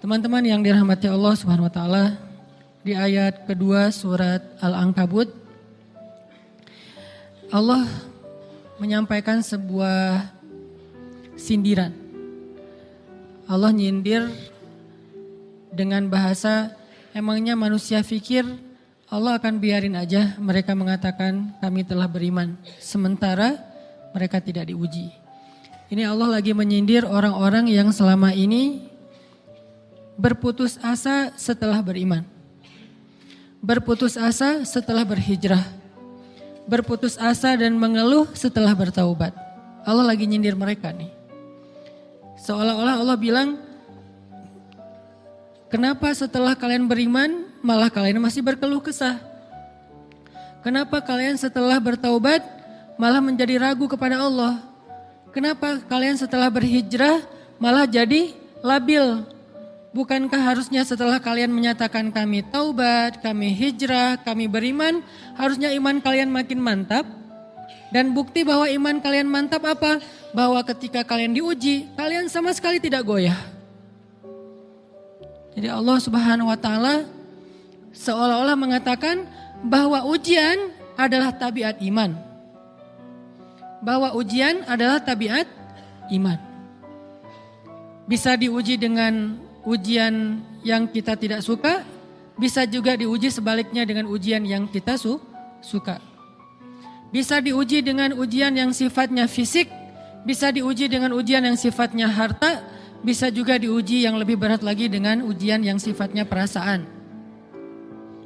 Teman-teman yang dirahmati Allah Subhanahu wa taala, di ayat kedua surat Al-Ankabut Allah menyampaikan sebuah sindiran. Allah nyindir dengan bahasa, emangnya manusia pikir Allah akan biarin aja mereka mengatakan kami telah beriman, sementara mereka tidak diuji. Ini Allah lagi menyindir orang-orang yang selama ini berputus asa setelah beriman. Berputus asa setelah berhijrah. Berputus asa dan mengeluh setelah bertaubat. Allah lagi nyindir mereka nih. Seolah-olah Allah bilang, kenapa setelah kalian beriman malah kalian masih berkeluh kesah? Kenapa kalian setelah bertaubat malah menjadi ragu kepada Allah? Kenapa kalian setelah berhijrah malah jadi labil? Bukankah harusnya setelah kalian menyatakan kami taubat, kami hijrah, kami beriman, harusnya iman kalian makin mantap? Dan bukti bahwa iman kalian mantap apa? Bahwa ketika kalian diuji, kalian sama sekali tidak goyah. Jadi Allah Subhanahu wa taala seolah-olah mengatakan bahwa ujian adalah tabiat iman. Bahwa ujian adalah tabiat iman. Bisa diuji dengan ujian yang kita tidak suka, bisa juga diuji sebaliknya dengan ujian yang kita suka. Bisa diuji dengan ujian yang sifatnya fisik, bisa diuji dengan ujian yang sifatnya harta, bisa juga diuji yang lebih berat lagi dengan ujian yang sifatnya perasaan.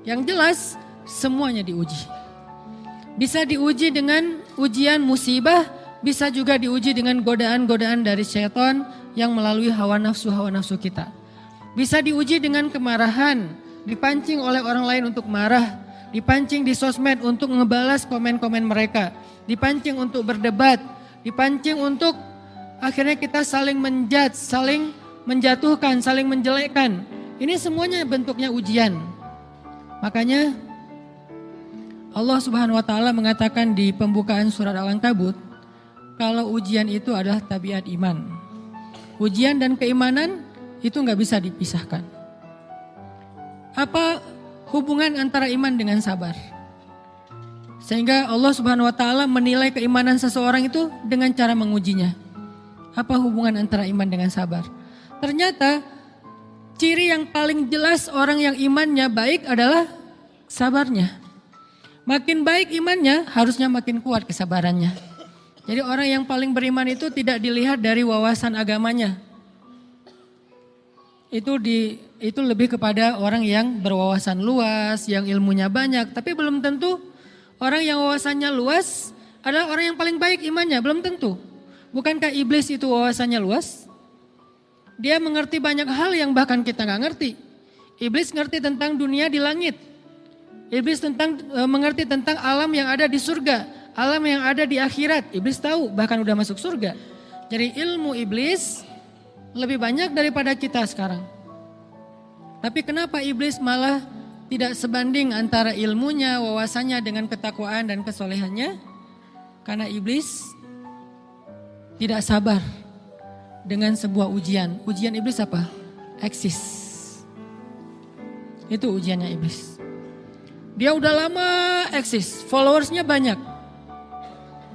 Yang jelas semuanya diuji. Bisa diuji dengan ujian musibah, bisa juga diuji dengan godaan-godaan dari syaitan yang melalui hawa nafsu kita. Bisa diuji dengan kemarahan, dipancing oleh orang lain untuk marah, dipancing di sosmed untuk ngebalas komen-komen mereka, dipancing untuk berdebat, dipancing untuk akhirnya kita saling menjudge, saling menjatuhkan, saling menjelekkan. Ini semuanya bentuknya ujian. Makanya Allah Subhanahu wa taala mengatakan di pembukaan surat Al-Ankabut, kalau ujian itu adalah tabiat iman. Ujian dan keimanan itu nggak bisa dipisahkan. Apa hubungan antara iman dengan sabar? Sehingga Allah Subhanahu wa taala menilai keimanan seseorang itu dengan cara mengujinya. Apa hubungan antara iman dengan sabar? Ternyata ciri yang paling jelas orang yang imannya baik adalah sabarnya. Makin baik imannya, harusnya makin kuat kesabarannya. Jadi orang yang paling beriman itu tidak dilihat dari wawasan agamanya. Itu lebih kepada orang yang berwawasan luas, yang ilmunya banyak. Tapi belum tentu orang yang wawasannya luas adalah orang yang paling baik imannya, belum tentu. Bukankah iblis itu wawasannya luas? Dia mengerti banyak hal yang bahkan kita gak ngerti. Iblis ngerti tentang dunia di langit. Iblis mengerti tentang alam yang ada di surga, alam yang ada di akhirat. Iblis tahu, bahkan udah masuk surga. Jadi ilmu iblis lebih banyak daripada kita sekarang. Tapi kenapa iblis malah tidak sebanding antara ilmunya, wawasannya dengan ketakwaan dan kesolehannya? Karena iblis tidak sabar dengan sebuah ujian. Ujian iblis apa? Eksis. Itu ujiannya iblis. Dia udah lama eksis, followersnya banyak.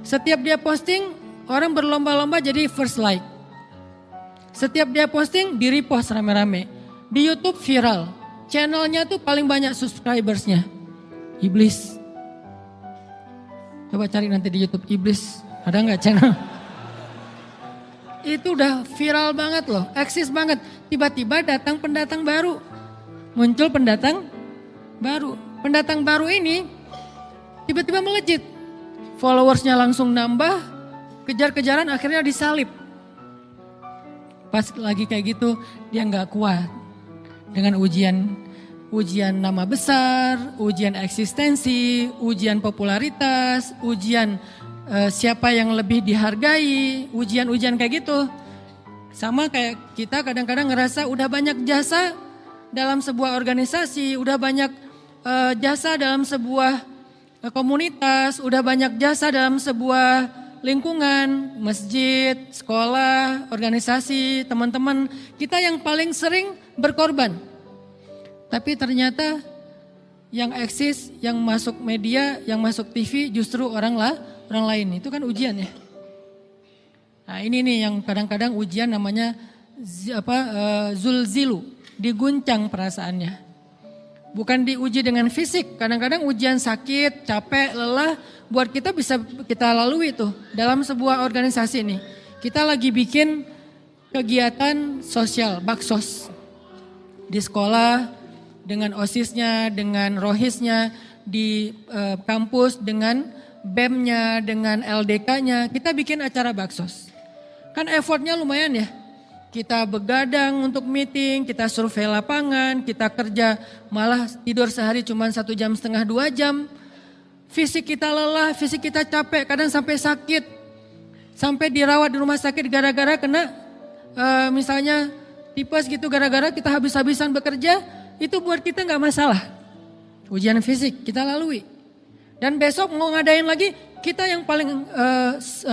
Setiap dia posting, orang berlomba-lomba jadi first like. Setiap dia posting, di repost rame-rame. Di YouTube viral. Channelnya tuh paling banyak subscribersnya. Iblis. Coba cari nanti di YouTube, iblis. Ada nggak channel? Itu udah viral banget loh, eksis banget. Tiba-tiba datang pendatang baru. Muncul pendatang baru. Pendatang baru ini tiba-tiba melejit. Followersnya langsung nambah, kejar-kejaran akhirnya disalib. Pas lagi kayak gitu dia nggak kuat dengan ujian nama besar, ujian eksistensi, ujian popularitas, ujian siapa yang lebih dihargai, ujian-ujian kayak gitu. Sama kayak kita kadang-kadang ngerasa udah banyak jasa dalam sebuah organisasi, udah banyak jasa dalam sebuah komunitas, udah banyak jasa dalam sebuah lingkungan, masjid, sekolah, organisasi, teman-teman. Kita yang paling sering berkorban. Tapi ternyata yang eksis, yang masuk media, yang masuk TV justru orang lain. Itu kan ujian ya. Nah ini nih yang kadang-kadang ujian namanya zulzilu, diguncang perasaannya. Bukan diuji dengan fisik, kadang-kadang ujian sakit, capek, lelah, buat kita bisa kita lalui tuh dalam sebuah organisasi nih. Kita lagi bikin kegiatan sosial, baksos di sekolah, dengan OSIS-nya, dengan ROHIS-nya, di kampus, dengan BEM-nya, dengan LDK-nya, kita bikin acara baksos. Kan effortnya lumayan ya. Kita begadang untuk meeting, kita survei lapangan, kita kerja malah tidur sehari cuma 1,5 jam, 2 jam. Fisik kita lelah, fisik kita capek, kadang sampai sakit. Sampai dirawat di rumah sakit gara-gara kena misalnya tipes gitu, gara-gara kita habis-habisan bekerja. Itu buat kita nggak masalah. Ujian fisik kita lalui. Dan besok mau ngadain lagi, kita yang paling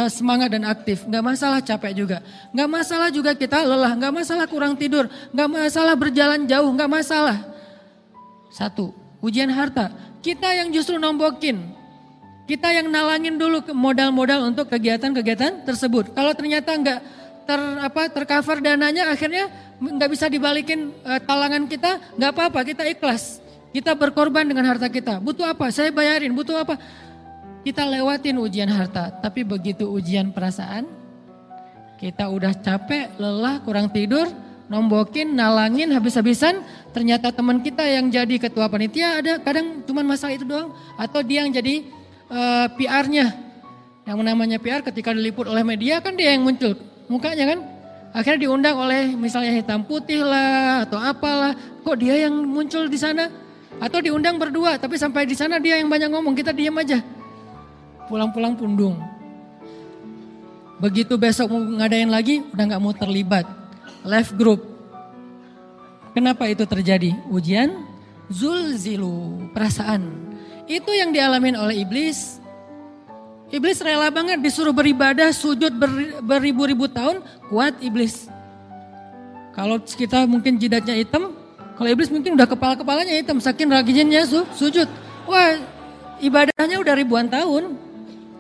semangat dan aktif. Nggak masalah capek juga. Nggak masalah juga kita lelah. Nggak masalah kurang tidur. Nggak masalah berjalan jauh. Nggak masalah. Satu, ujian harta. Kita yang justru nombokin. Kita yang nalangin dulu modal-modal untuk kegiatan-kegiatan tersebut. Kalau ternyata nggak tercover dananya, akhirnya nggak bisa dibalikin talangan kita, nggak apa-apa, kita ikhlas. Kita berkorban dengan harta kita. Butuh apa? Saya bayarin. Butuh apa? Kita lewatin ujian harta. Tapi begitu ujian perasaan, kita udah capek, lelah, kurang tidur, nombokin, nalangin, habis-habisan. Ternyata teman kita yang jadi ketua panitia ada kadang cuma masalah itu doang. Atau dia yang jadi PR-nya. Yang namanya PR ketika diliput oleh media kan dia yang muncul mukanya kan. Akhirnya diundang oleh misalnya hitam putih lah atau apalah. Kok dia yang muncul di sana? Atau diundang berdua tapi sampai di sana dia yang banyak ngomong, kita diam aja. Pulang-pulang pundung. Begitu besok mau ngadain lagi udah gak mau terlibat. Left group. Kenapa itu terjadi? Ujian zulzilu, perasaan. Itu yang dialamin oleh iblis. Iblis rela banget disuruh beribadah, sujud beribu-ribu tahun, kuat iblis. Kalau kita mungkin jidatnya hitam, kalau iblis mungkin udah kepala-kepalanya hitam, saking rajinnya sujud. Wah, ibadahnya udah ribuan tahun.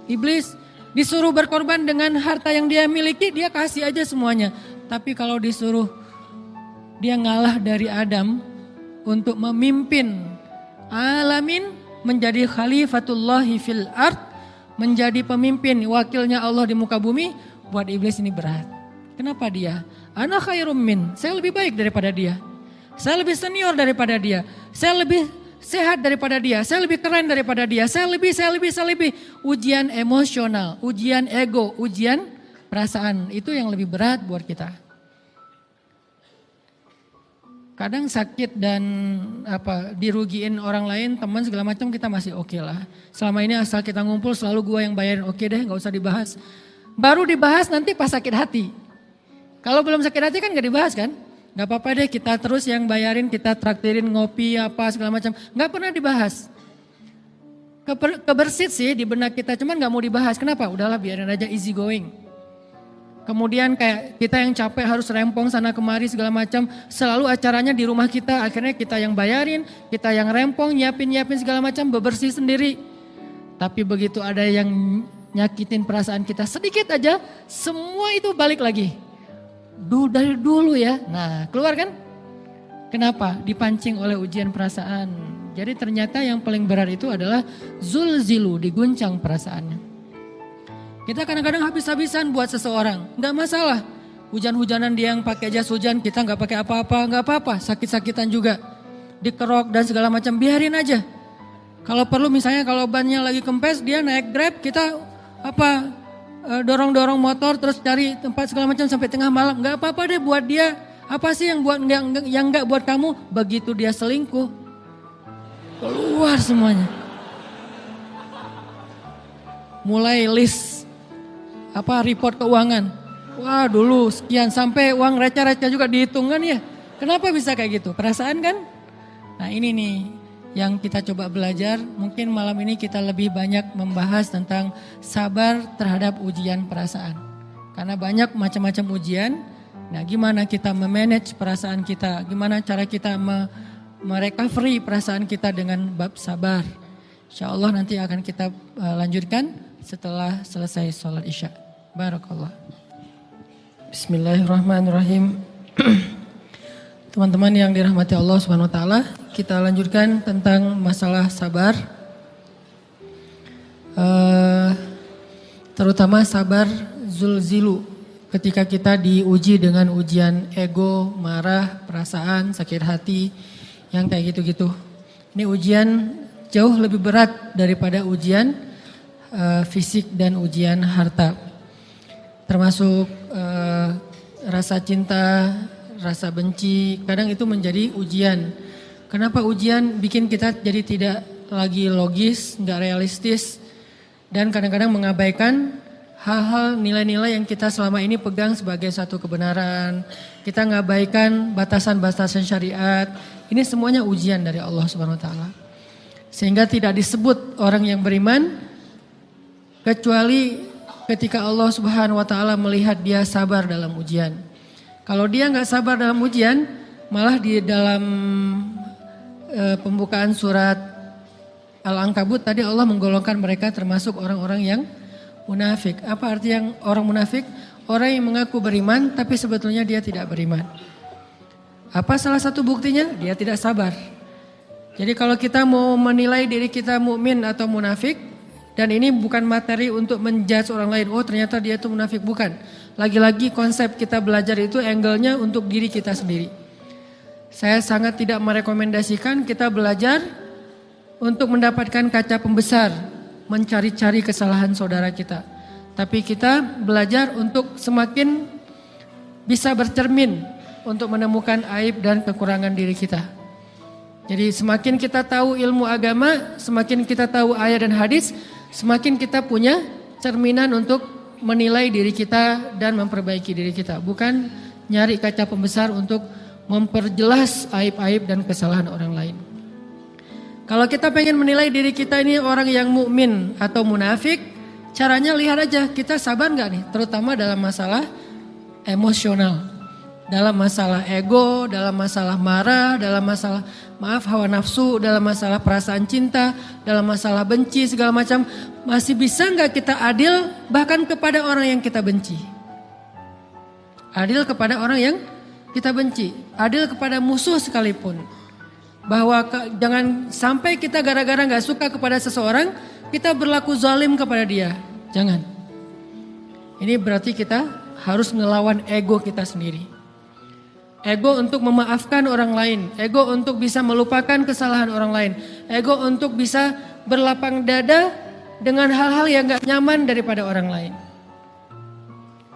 Iblis disuruh berkorban dengan harta yang dia miliki, dia kasih aja semuanya. Tapi kalau disuruh dia ngalah dari Adam untuk memimpin alamin, menjadi khalifatullahi fil ard, menjadi pemimpin, wakilnya Allah di muka bumi, buat iblis ini berat. Kenapa dia? Ana khairum min, saya lebih baik daripada dia. Saya lebih senior daripada dia. Saya lebih sehat daripada dia. Saya lebih keren daripada dia. Saya lebih. Ujian emosional, ujian ego, ujian perasaan. Itu yang lebih berat buat kita. Kadang sakit dan dirugiin orang lain, teman segala macam kita masih oke lah. Selama ini asal kita ngumpul selalu gua yang bayarin, oke deh gak usah dibahas. Baru dibahas nanti pas sakit hati. Kalau belum sakit hati kan gak dibahas kan. Gak apa-apa deh kita terus yang bayarin, kita traktirin ngopi apa segala macam. Gak pernah dibahas. Kebersit sih di benak kita, cuman gak mau dibahas. Kenapa? Udahlah biarin aja, easy going. Kemudian kayak kita yang capek harus rempong sana kemari segala macam. Selalu acaranya di rumah kita, akhirnya kita yang bayarin, kita yang rempong, nyiapin segala macam, bebersih sendiri. Tapi begitu ada yang nyakitin perasaan kita sedikit aja, semua itu balik lagi. Dari dulu ya, nah keluar kan? Kenapa? Dipancing oleh ujian perasaan. Jadi ternyata yang paling berat itu adalah zulzilu, diguncang perasaannya. Kita kadang-kadang habis-habisan buat seseorang, nggak masalah. Hujan-hujanan dia yang pakai jas hujan, kita nggak pakai apa-apa, nggak apa-apa. Sakit-sakitan juga, dikerok dan segala macam, biarin aja. Kalau perlu misalnya kalau bannya lagi kempes, dia naik Grab, kita dorong-dorong motor terus cari tempat segala macam sampai tengah malam, nggak apa-apa deh buat dia. Apa sih yang nggak buat kamu? Begitu dia selingkuh, keluar semuanya. Mulai list report keuangan. Wah dulu sekian, sampai uang receh-receh juga dihitung kan ya. Kenapa bisa kayak gitu? Perasaan kan? Nah ini nih yang kita coba belajar. Mungkin malam ini kita lebih banyak membahas tentang sabar terhadap ujian perasaan. Karena banyak macam-macam ujian Nah, gimana kita memanage perasaan kita, gimana cara kita merecovery perasaan kita dengan bab sabar. Insya Allah nanti akan kita lanjutkan setelah selesai sholat isya. Barakallah. Bismillahirrahmanirrahim. Teman-teman yang dirahmati Allah Subhanahu wa taala, kita lanjutkan tentang masalah sabar. Terutama sabar zulzilu, ketika kita diuji dengan ujian ego, marah, perasaan, sakit hati, yang kayak gitu-gitu. Ini ujian jauh lebih berat daripada ujian fisik dan ujian harta. Termasuk rasa cinta, rasa benci, kadang itu menjadi ujian. Kenapa ujian bikin kita jadi tidak lagi logis, nggak realistis, dan kadang-kadang mengabaikan hal-hal nilai-nilai yang kita selama ini pegang sebagai satu kebenaran. Kita ngabaikan batasan-batasan syariat. Ini semuanya ujian dari Allah Subhanahu wa taala. Sehingga tidak disebut orang yang beriman kecuali ketika Allah Subhanahu wa taala melihat dia sabar dalam ujian. Kalau dia nggak sabar dalam ujian, malah di dalam pembukaan surat Al-Ankabut tadi Allah menggolongkan mereka termasuk orang-orang yang munafik. Apa arti yang orang munafik? Orang yang mengaku beriman tapi sebetulnya dia tidak beriman. Apa salah satu buktinya? Dia tidak sabar. Jadi kalau kita mau menilai diri kita mukmin atau munafik, dan ini bukan materi untuk menjudge orang lain, oh ternyata dia itu munafik, bukan. Lagi-lagi konsep kita belajar itu angle-nya untuk diri kita sendiri. Saya sangat tidak merekomendasikan kita belajar untuk mendapatkan kaca pembesar, mencari-cari kesalahan saudara kita. Tapi kita belajar untuk semakin bisa bercermin untuk menemukan aib dan kekurangan diri kita. Jadi semakin kita tahu ilmu agama, semakin kita tahu ayat dan hadis, semakin kita punya cerminan untuk menilai diri kita dan memperbaiki diri kita. Bukan nyari kaca pembesar untuk memperjelas aib-aib dan kesalahan orang lain. Kalau kita pengen menilai diri kita ini orang yang mukmin atau munafik, caranya lihat aja kita sabar nggak nih, terutama dalam masalah emosional, dalam masalah ego, dalam masalah marah, dalam masalah hawa nafsu, dalam masalah perasaan cinta, dalam masalah benci segala macam, masih bisa nggak kita adil bahkan kepada orang yang kita benci? Adil kepada orang yang kita benci, adil kepada musuh sekalipun. Bahwa jangan sampai kita gara-gara gak suka kepada seseorang, kita berlaku zalim kepada dia. Jangan. Ini berarti kita harus ngelawan ego kita sendiri. Ego untuk memaafkan orang lain. Ego untuk bisa melupakan kesalahan orang lain. Ego untuk bisa berlapang dada dengan hal-hal yang gak nyaman daripada orang lain.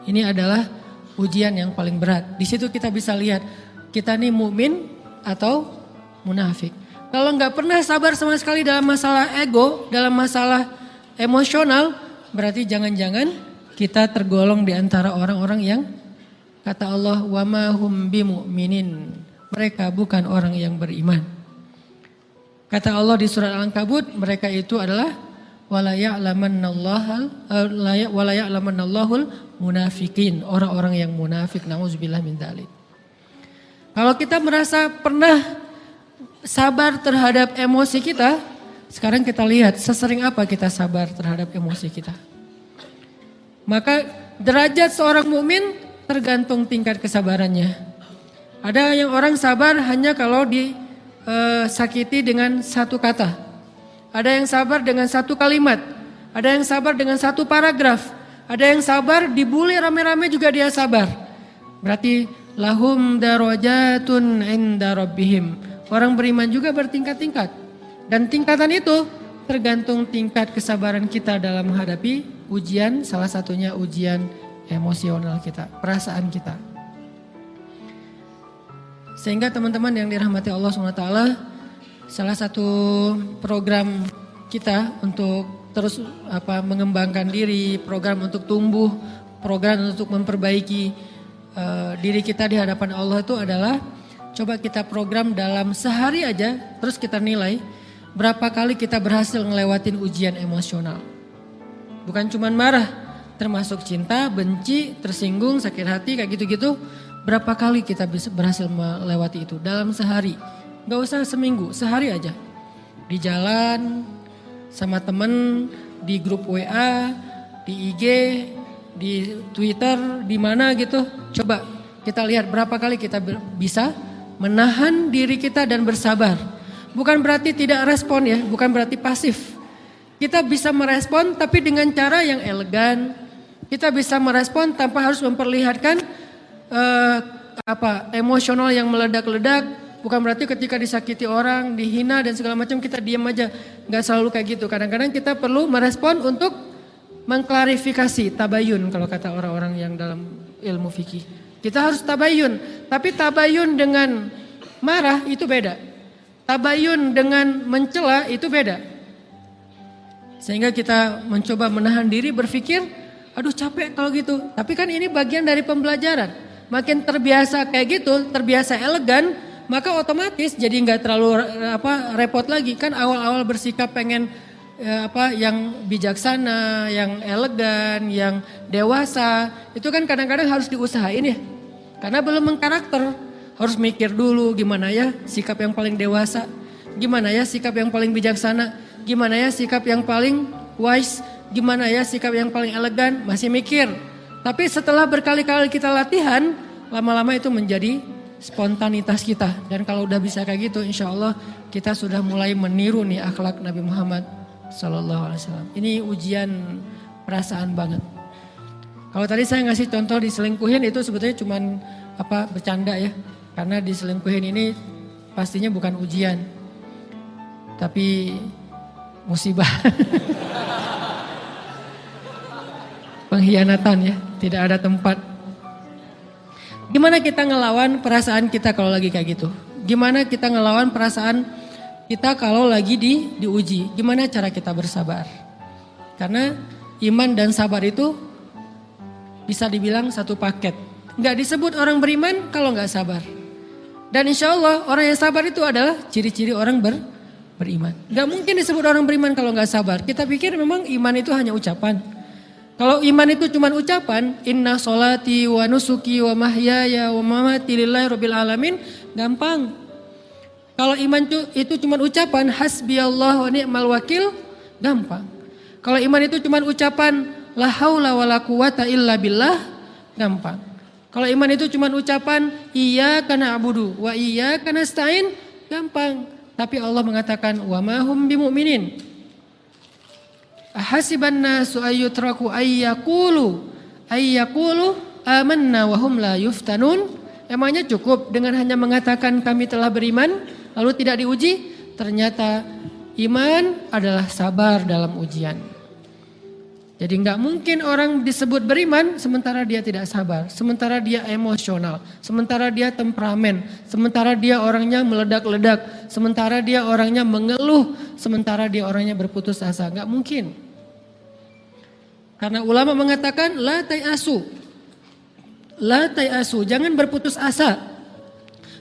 Ini adalah ujian yang paling berat. Di situ kita bisa lihat kita nih mukmin atau munafik. Kalau nggak pernah sabar sama sekali dalam masalah ego, dalam masalah emosional, berarti jangan-jangan kita tergolong di antara orang-orang yang kata Allah wa ma hum bimu'minin. Mereka bukan orang yang beriman. Kata Allah di surat Al-Ankabut, mereka itu adalah wala ya'lamannallahul munafikin, orang-orang yang munafik. Nauzubillah min dzalik. Kalau kita merasa pernah sabar terhadap emosi kita, sekarang kita lihat sesering apa kita sabar terhadap emosi kita. Maka derajat seorang mukmin tergantung tingkat kesabarannya. Ada yang orang sabar hanya kalau disakiti dengan satu kata. Ada yang sabar dengan satu kalimat. Ada yang sabar dengan satu paragraf. Ada yang sabar dibully rame-rame juga dia sabar. Berarti lahum darajatun inda rabbihim. Orang beriman juga bertingkat-tingkat. Dan tingkatan itu tergantung tingkat kesabaran kita dalam menghadapi ujian. Salah satunya ujian emosional kita, perasaan kita. Sehingga teman-teman yang dirahmati Allah SWT, salah satu program kita untuk terus mengembangkan diri, program untuk tumbuh, program untuk memperbaiki diri kita di hadapan Allah itu adalah coba kita program dalam sehari aja, terus kita nilai berapa kali kita berhasil ngelewatin ujian emosional. Bukan cuma marah, termasuk cinta, benci, tersinggung, sakit hati, kayak gitu-gitu. Berapa kali kita bisa berhasil melewati itu dalam sehari? Gak usah seminggu, sehari aja. Di jalan, sama temen, di grup WA, di IG, di Twitter, di mana gitu. Coba kita lihat berapa kali kita bisa menahan diri kita dan bersabar. Bukan berarti tidak respon ya, bukan berarti pasif. Kita bisa merespon tapi dengan cara yang elegan. Kita bisa merespon tanpa harus memperlihatkan emosional yang meledak-ledak. Bukan berarti ketika disakiti orang, dihina dan segala macam kita diam aja. Gak selalu kayak gitu. Kadang-kadang kita perlu merespon untuk mengklarifikasi, tabayun kalau kata orang-orang yang dalam ilmu fikih. Kita harus tabayun. Tapi tabayun dengan marah itu beda. Tabayun dengan mencela itu beda. Sehingga kita mencoba menahan diri berpikir, aduh capek kalau gitu. Tapi kan ini bagian dari pembelajaran. Makin terbiasa kayak gitu, terbiasa elegan, maka otomatis jadi nggak terlalu repot lagi. Kan awal-awal bersikap pengen yang bijaksana, yang elegan, yang dewasa, itu kan kadang-kadang harus diusahain ya. Karena belum mengkarakter, harus mikir dulu gimana ya sikap yang paling dewasa, gimana ya sikap yang paling bijaksana, gimana ya sikap yang paling wise, gimana ya sikap yang paling elegan, masih mikir. Tapi setelah berkali-kali kita latihan, lama-lama itu menjadi spontanitas kita. Dan kalau udah bisa kayak gitu, insya Allah kita sudah mulai meniru nih akhlak Nabi Muhammad Sallallahu Alaihi Wasallam. Ini ujian perasaan banget. Kalau tadi saya ngasih contoh diselingkuhin itu sebetulnya cuman bercanda ya. Karena diselingkuhin ini pastinya bukan ujian. Tapi musibah. Pengkhianatan ya, tidak ada tempat. Gimana kita ngelawan perasaan kita kalau lagi kayak gitu? Gimana kita ngelawan perasaan kita kalau lagi diuji? Gimana cara kita bersabar? Karena iman dan sabar itu bisa dibilang satu paket. Nggak disebut orang beriman kalau nggak sabar. Dan insya Allah orang yang sabar itu adalah ciri-ciri orang beriman. Nggak mungkin disebut orang beriman kalau nggak sabar. Kita pikir memang iman itu hanya ucapan. Kalau iman itu cuma ucapan, inna sholati wa nusuki wa mahyaya wa mamati lillahi rabbil alamin, gampang. Kalau iman itu cuma ucapan, hasbiyallah wa ni'mal wakil, gampang. Kalau iman itu cuma ucapan, la haula wa la quwata illa billah, gampang. Kalau iman itu cuma ucapan, iyyaka na'budu wa iyyaka nasta'in, gampang. Tapi Allah mengatakan, wa ma hum bimu'minin. Ahasiban nasu ayyutraku ayyakulu amanna wa hum la yuftanun. Emangnya cukup dengan hanya mengatakan kami telah beriman lalu tidak diuji? Ternyata iman adalah sabar dalam ujian. Jadi nggak mungkin orang disebut beriman sementara dia tidak sabar, sementara dia emosional, sementara dia temperamen, sementara dia orangnya meledak-ledak, sementara dia orangnya mengeluh, sementara dia orangnya berputus asa. Nggak mungkin. Karena ulama mengatakan la tayasu, jangan berputus asa.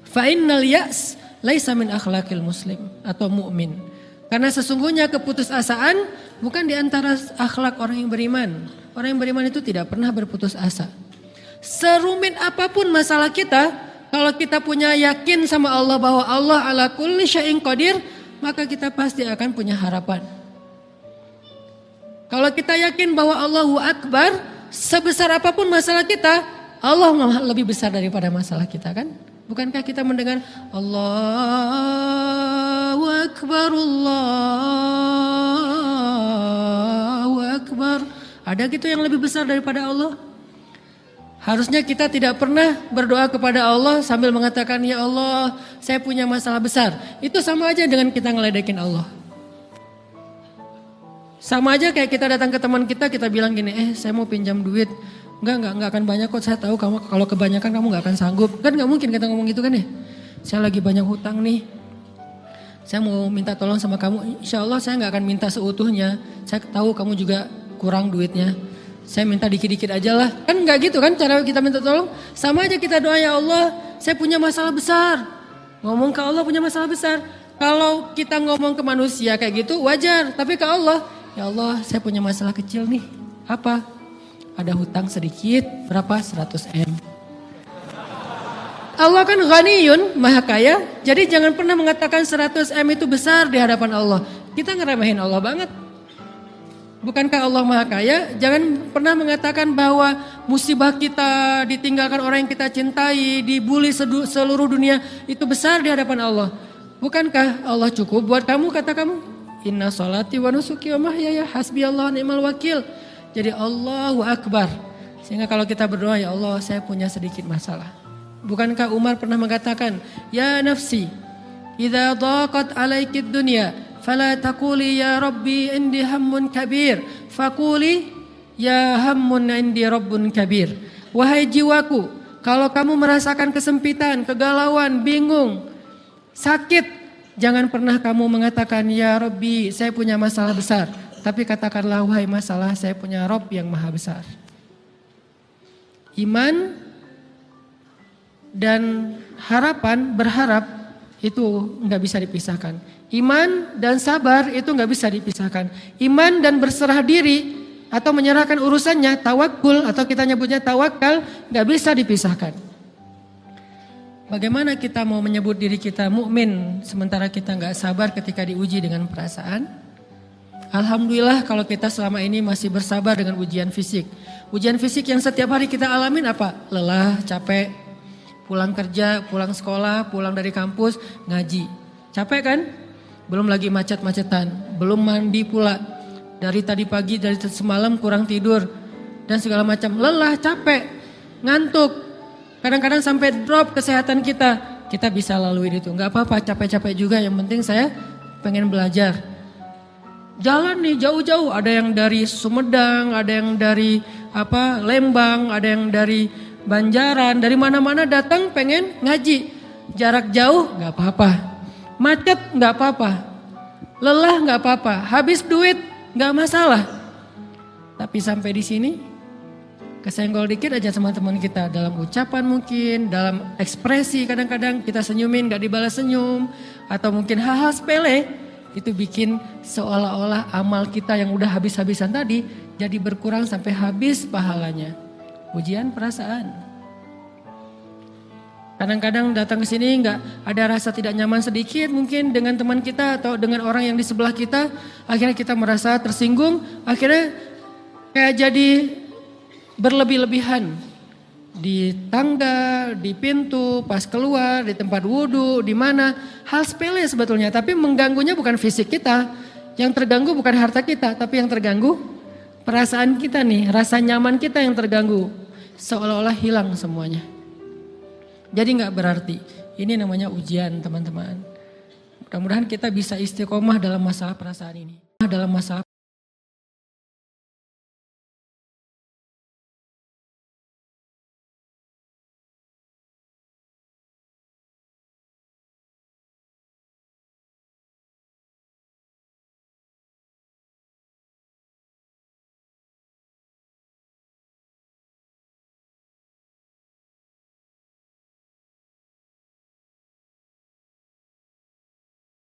Fa innal ya's laisa min akhlaqil muslim atau mu'min. Karena sesungguhnya keputusasaan bukan di antara akhlak orang yang beriman. Orang yang beriman itu tidak pernah berputus asa. Serumit apapun masalah kita, kalau kita punya yakin sama Allah bahwa Allah ala kulli syai'in qadir, maka kita pasti akan punya harapan. Kalau kita yakin bahwa Allahu Akbar, sebesar apapun masalah kita, Allah lebih besar daripada masalah kita kan? Bukankah kita mendengar Allahu Akbar, Allahu Akbar. Ada gitu yang lebih besar daripada Allah? Harusnya kita tidak pernah berdoa kepada Allah sambil mengatakan, ya Allah saya punya masalah besar. Itu sama aja dengan kita ngeledekin Allah. Sama aja kayak kita datang ke teman kita bilang gini, saya mau pinjam duit. Enggak akan banyak kok, saya tahu kamu kalau kebanyakan kamu enggak akan sanggup. Kan enggak mungkin kita ngomong gitu kan ya. Saya lagi banyak hutang nih. Saya mau minta tolong sama kamu. Insya Allah saya enggak akan minta seutuhnya. Saya tahu kamu juga kurang duitnya. Saya minta dikit-dikit aja lah. Kan enggak gitu kan cara kita minta tolong. Sama aja kita doa, ya Allah saya punya masalah besar. Ngomong ke Allah punya masalah besar. Kalau kita ngomong ke manusia kayak gitu wajar. Tapi ke Allah, ya Allah saya punya masalah kecil nih. Apa? Ada hutang sedikit, berapa? 100 M. Allah kan ghaniyun, maha kaya. Jadi jangan pernah mengatakan 100 M itu besar di hadapan Allah. Kita ngeremehin Allah banget. Bukankah Allah maha kaya? Jangan pernah mengatakan bahwa musibah kita, ditinggalkan orang yang kita cintai, dibully seluruh dunia itu besar di hadapan Allah. Bukankah Allah cukup buat kamu, kata kamu? Inna sholati wa nusuki wa mahyaya hasbiyallahu ni'mal wakil. Jadi Allahu Akbar. Sehingga kalau kita berdoa, ya Allah saya punya sedikit masalah. Bukankah Umar pernah mengatakan, ya nafsi, idza daqat alaikid dunya, fala taquli ya rabbi indi hammun kabir, faquli ya hammun indi rabbun kabir. Wahai jiwaku, kalau kamu merasakan kesempitan, kegalauan, bingung, sakit, jangan pernah kamu mengatakan ya Rabbi saya punya masalah besar. Tapi katakanlah wahai masalah saya punya Rabb yang maha besar. Iman dan harapan, berharap itu nggak bisa dipisahkan. Iman dan sabar itu nggak bisa dipisahkan. Iman dan berserah diri atau menyerahkan urusannya, tawakul atau kita nyebutnya tawakal, nggak bisa dipisahkan. Bagaimana kita mau menyebut diri kita mukmin sementara kita nggak sabar ketika diuji dengan perasaan? Alhamdulillah kalau kita selama ini masih bersabar dengan ujian fisik. Ujian fisik yang setiap hari kita alamin apa? Lelah, capek, pulang kerja, pulang sekolah, pulang dari kampus, ngaji. Capek kan? Belum lagi macet-macetan, belum mandi pula. Dari tadi pagi, dari semalam kurang tidur, dan segala macam. Lelah, capek, ngantuk. Kadang-kadang sampai drop kesehatan kita. Kita bisa lalui itu, nggak apa-apa, capek-capek juga. Yang penting saya pengen belajar. Jalan nih jauh-jauh, ada yang dari Sumedang, ada yang dari Lembang, ada yang dari Banjaran, dari mana-mana datang pengen ngaji. Jarak jauh nggak apa-apa, macet nggak apa-apa, lelah nggak apa-apa, habis duit nggak masalah. Tapi sampai di sini kesenggol dikit aja sama teman kita dalam ucapan mungkin, dalam ekspresi kadang-kadang kita senyumin nggak dibalas senyum, atau mungkin hal-hal sepele. Itu bikin seolah-olah amal kita yang udah habis-habisan tadi jadi berkurang sampai habis pahalanya. Ujian perasaan. Kadang-kadang datang ke sini nggak ada rasa tidak nyaman sedikit mungkin dengan teman kita atau dengan orang yang di sebelah kita. Akhirnya kita merasa tersinggung, akhirnya kayak jadi berlebih-lebihan. Di tangga, di pintu, pas keluar, di tempat wudhu, di mana. Hal sepele sebetulnya, tapi mengganggunya bukan fisik kita. Yang terganggu bukan harta kita, tapi yang terganggu perasaan kita nih, rasa nyaman kita yang terganggu. Seolah-olah hilang semuanya. Jadi gak berarti, ini namanya ujian teman-teman. Mudah-mudahan kita bisa istiqomah dalam masalah perasaan ini. Dalam masalah